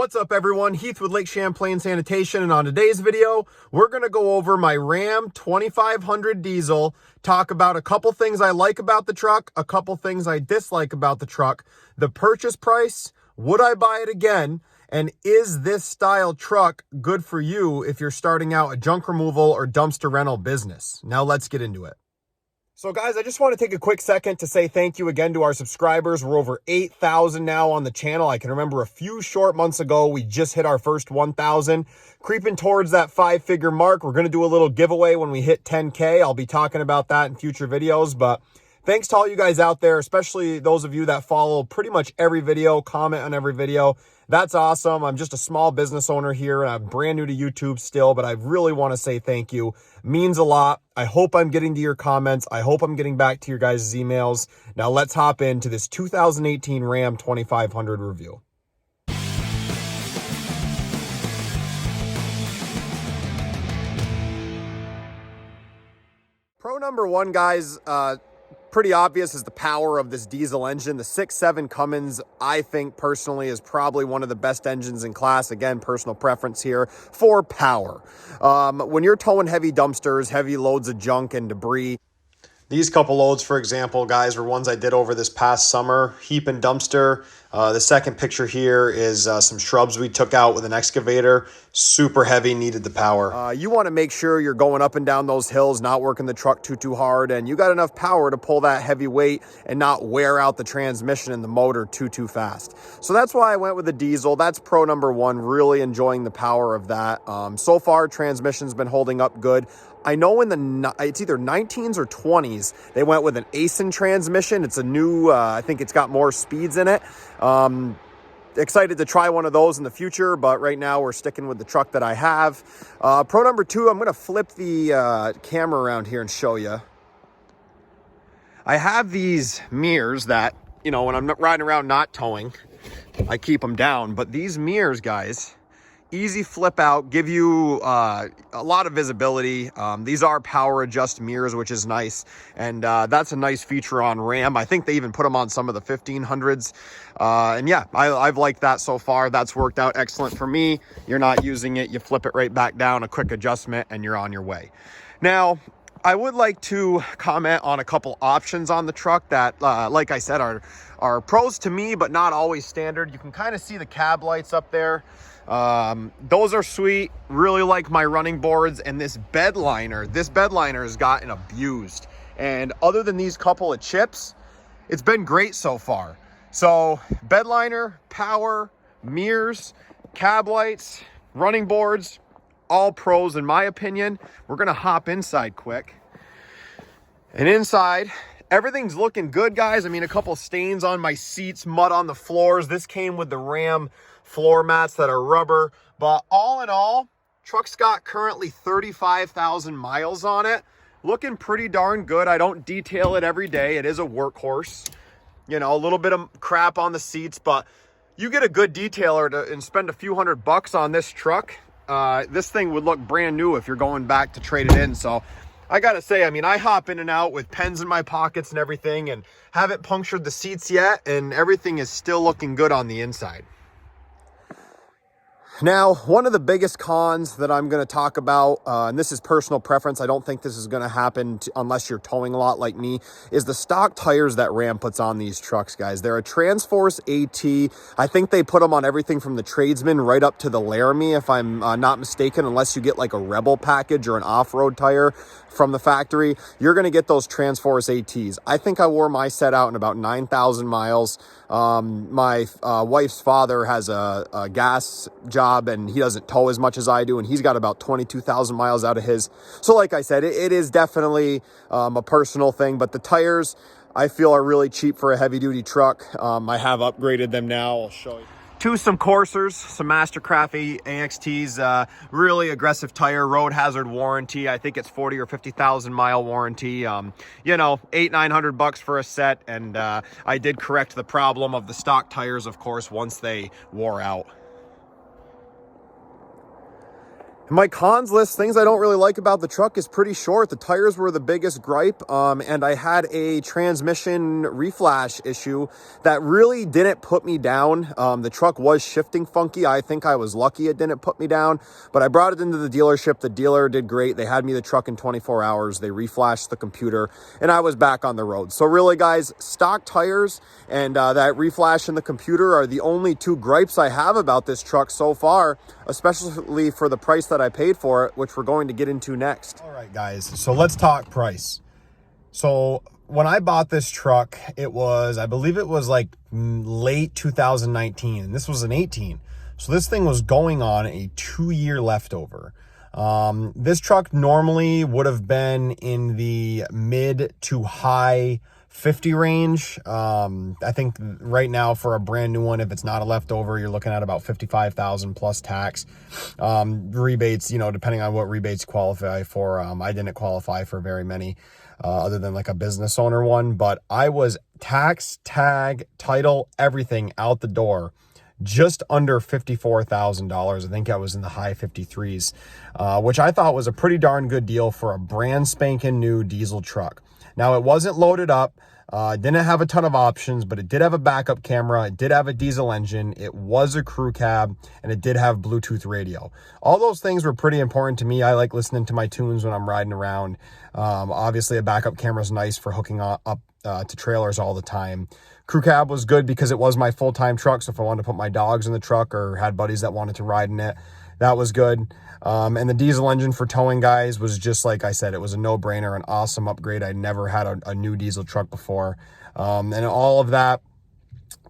What's up everyone, Heath with Lake Champlain Sanitation, and on today's video, we're going to go over my Ram 2500 diesel, talk about a couple things I like about the truck, a couple things I dislike about the truck, the purchase price, would I buy it again, and is this style truck good for you if you're starting out a junk removal or dumpster rental business? Now let's get into it. So guys, I just want to take a quick second to say thank you again to our subscribers. We're over 8,000 now on the channel. I can remember a few short months ago, we just hit our first 1,000. Creeping towards that 5-figure mark. We're going to do a little giveaway when we hit 10K. I'll be talking about that in future videos, but thanks to all you guys out there, especially those of you that follow pretty much every video, comment on every video. That's awesome. I'm just a small business owner here and I'm brand new to YouTube still, but I really want to say thank you. Means a lot. I hope I'm getting to your comments. I hope I'm getting back to your guys' emails. Now let's hop into this 2018 Ram 2500 review. Pro number one, guys, pretty obvious is the power of this diesel engine. The 6.7 Cummins, I think personally, is probably one of the best engines in class. Again, personal preference here for power. When you're towing heavy dumpsters, heavy loads of junk and debris, these couple loads, for example, guys, were ones I did over this past summer. Heap and dumpster. The second picture here is some shrubs we took out with an excavator. Super heavy, needed the power. You want to make sure you're going up and down those hills, not working the truck too hard, and you got enough power to pull that heavy weight and not wear out the transmission and the motor too fast. So that's why I went with the diesel. That's pro number one, really enjoying the power of that. So far, transmission's been holding up good. I know in it's either 19s or 20s, they went with an ASIN transmission. It's a new, I think it's got more speeds in it. Excited to try one of those in the future, but right now we're sticking with the truck that I have. Pro number two, I'm going to flip the camera around here and show you. I have these mirrors that, you know, when I'm riding around not towing, I keep them down. But these mirrors, guys, easy flip out, give you a lot of visibility. These are power adjust mirrors, which is nice. And that's a nice feature on Ram. I think they even put them on some of the 1500s. And yeah, I've liked that so far. That's worked out excellent for me. You're not using it. You flip it right back down, a quick adjustment, and you're on your way. Now, I would like to comment on a couple options on the truck that, like I said, are pros to me, but not always standard. You can kind of see the cab lights up there. Those are sweet. Really like my running boards, and this bed liner has gotten abused. And other than these couple of chips, it's been great so far. So bed liner, power, mirrors, cab lights, running boards, all pros in my opinion. We're going to hop inside quick. And inside, everything's looking good, guys. I mean, a couple stains on my seats, mud on the floors. This came with the Ram floor mats that are rubber, but all in all, truck's got currently 35,000 miles on it. Looking pretty darn good. I don't detail it every day. It is a workhorse. You know, a little bit of crap on the seats, but you get a good detailer and spend a few $100 on this truck. This thing would look brand new if you're going back to trade it in. So I gotta say, I mean, I hop in and out with pens in my pockets and everything, and haven't punctured the seats yet, and everything is still looking good on the inside. Now, one of the biggest cons that I'm going to talk about, and this is personal preference, I don't think this is going to happen unless you're towing a lot like me, is the stock tires that Ram puts on these trucks, guys. They're a Transforce AT. I think they put them on everything from the Tradesman right up to the Laramie, if I'm not mistaken, unless you get like a Rebel package or an off-road tire from the factory. You're going to get those Transforce ATs. I think I wore my set out in about 9,000 miles. My wife's father has a gas job, and he doesn't tow as much as I do, and he's got about 22,000 miles out of his. So like I said, it is definitely a personal thing, but the tires I feel are really cheap for a heavy duty truck. I have upgraded them now. I'll show you. To some Coursers, some Mastercraft AXTs, really aggressive tire, road hazard warranty. I think it's 40 or 50,000 mile warranty. You know, $800-900 for a set. And I did correct the problem of the stock tires, of course, once they wore out. My cons list, things I don't really like about the truck, is pretty short. The tires were the biggest gripe, and I had a transmission reflash issue that really didn't put me down. The truck was shifting funky. I think I was lucky it didn't put me down, but I brought it into the dealership. The dealer did great. They had me the truck in 24 hours. They reflashed the computer, and I was back on the road. So really, guys, stock tires and that reflash in the computer are the only two gripes I have about this truck so far, especially for the price that I paid for it, which we're going to get into next. All right, guys, so let's talk price. So when I bought this truck, it was, I believe it was like late 2019, and this was an 18. So this thing was going on a 2-year leftover. This truck normally would have been in the mid to high 50 range. I think right now for a brand new one, if it's not a leftover, you're looking at about 55,000 plus tax. Rebates, you know, depending on what rebates you qualify for. I didn't qualify for very many, other than like a business owner one, but I was tax, tag, title, everything out the door, just under $54,000. I think I was in the high 53s, which I thought was a pretty darn good deal for a brand spanking new diesel truck. Now, it wasn't loaded up, didn't have a ton of options, but it did have a backup camera, it did have a diesel engine, it was a crew cab, and it did have Bluetooth radio. All those things were pretty important to me. I like listening to my tunes when I'm riding around. Obviously, a backup camera is nice for hooking up to trailers all the time. Crew cab was good because it was my full-time truck, so if I wanted to put my dogs in the truck or had buddies that wanted to ride in it, that was good. And the diesel engine for towing, guys, was just like I said, it was a no-brainer, an awesome upgrade. I never had a new diesel truck before. And all of that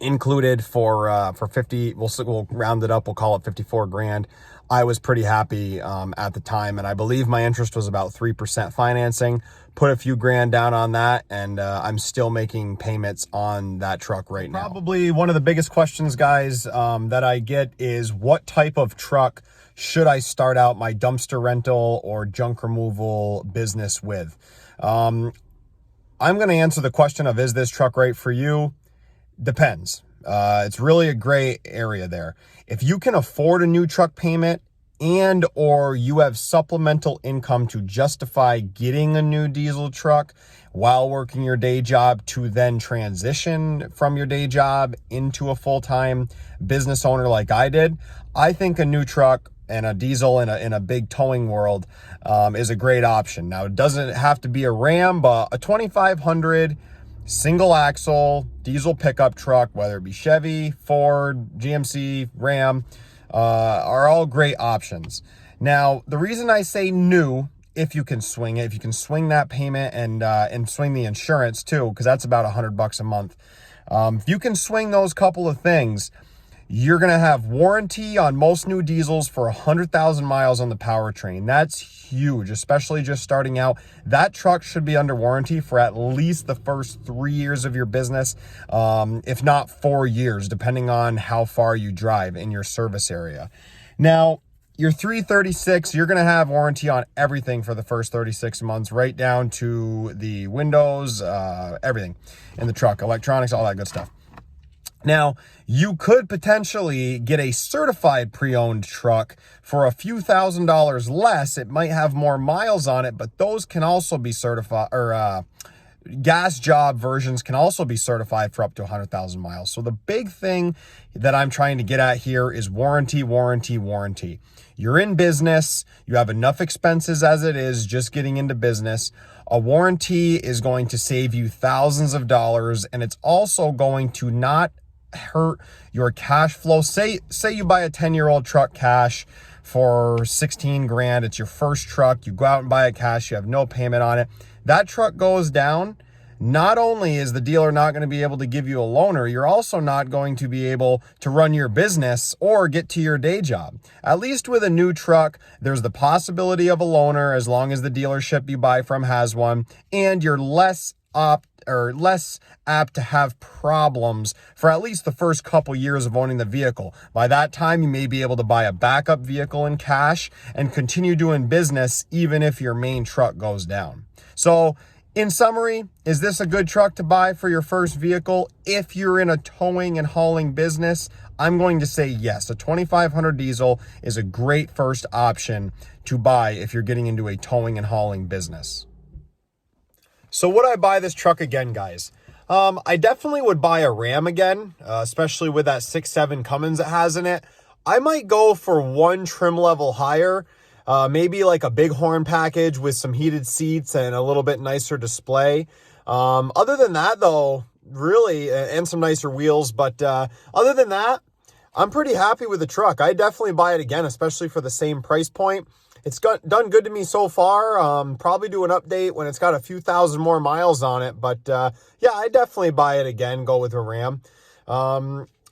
included for 50, we'll round it up, we'll call it 54 grand. I was pretty happy at the time, and I believe my interest was about 3% financing. Put a few grand down on that, and I'm still making payments on that truck right now. Probably one of the biggest questions, guys, that I get is, what type of truck should I start out my dumpster rental or junk removal business with? I'm going to answer the question of, is this truck right for you? Depends. It's really a gray area there. If you can afford a new truck payment and or you have supplemental income to justify getting a new diesel truck while working your day job to then transition from your day job into a full-time business owner like I did, I think a new truck and a diesel in a big towing world is a great option. Now, it doesn't have to be a Ram, but a 2500 single axle diesel pickup truck, whether it be Chevy, Ford, GMC, Ram, are all great options. Now, the reason I say new, if you can swing it, if you can swing that payment and swing the insurance too, because that's about $100 a month. If you can swing those couple of things, you're going to have warranty on most new diesels for 100,000 miles on the powertrain. That's huge, especially just starting out. That truck should be under warranty for at least the first 3 years of your business, if not 4 years, depending on how far you drive in your service area. Now, your 336, you're going to have warranty on everything for the first 36 months, right down to the windows, everything in the truck, electronics, all that good stuff. Now, you could potentially get a certified pre-owned truck for a few $1,000s less. It might have more miles on it, but those can also be certified, or gas job versions can also be certified for up to 100,000 miles. So the big thing that I'm trying to get at here is warranty, warranty, warranty. You're in business. You have enough expenses as it is just getting into business. A warranty is going to save you thousands of dollars, and it's also going to not hurt your cash flow. Say you buy a 10-year-old truck cash for 16 grand. It's your first truck. You go out and buy it cash. You have no payment on it. That truck goes down. Not only is the dealer not going to be able to give you a loaner, you're also not going to be able to run your business or get to your day job. At least with a new truck, there's the possibility of a loaner as long as the dealership you buy from has one, and you're less apt to have problems for at least the first couple years of owning the vehicle. By that time, you may be able to buy a backup vehicle in cash and continue doing business even if your main truck goes down. So In summary, is this a good truck to buy for your first vehicle? If you're in a towing and hauling business, I'm going to say yes. A 2500 diesel is a great first option to buy if you're getting into a towing and hauling business. So would I buy this truck again, guys? I definitely would buy a Ram again, especially with that 6.7 Cummins it has in it. I might go for one trim level higher. Maybe like a Bighorn package with some heated seats and a little bit nicer display. Other than that, though, really, and some nicer wheels. But other than that, I'm pretty happy with the truck. I definitely buy it again, especially for the same price point. It's done good to me so far. Probably do an update when it's got a few thousand more miles on it. But yeah, I definitely buy it again, go with a Ram.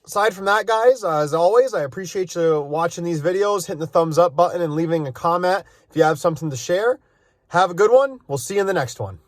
Aside from that, guys, as always, I appreciate you watching these videos, hitting the thumbs up button and leaving a comment if you have something to share. Have a good one. We'll see you in the next one.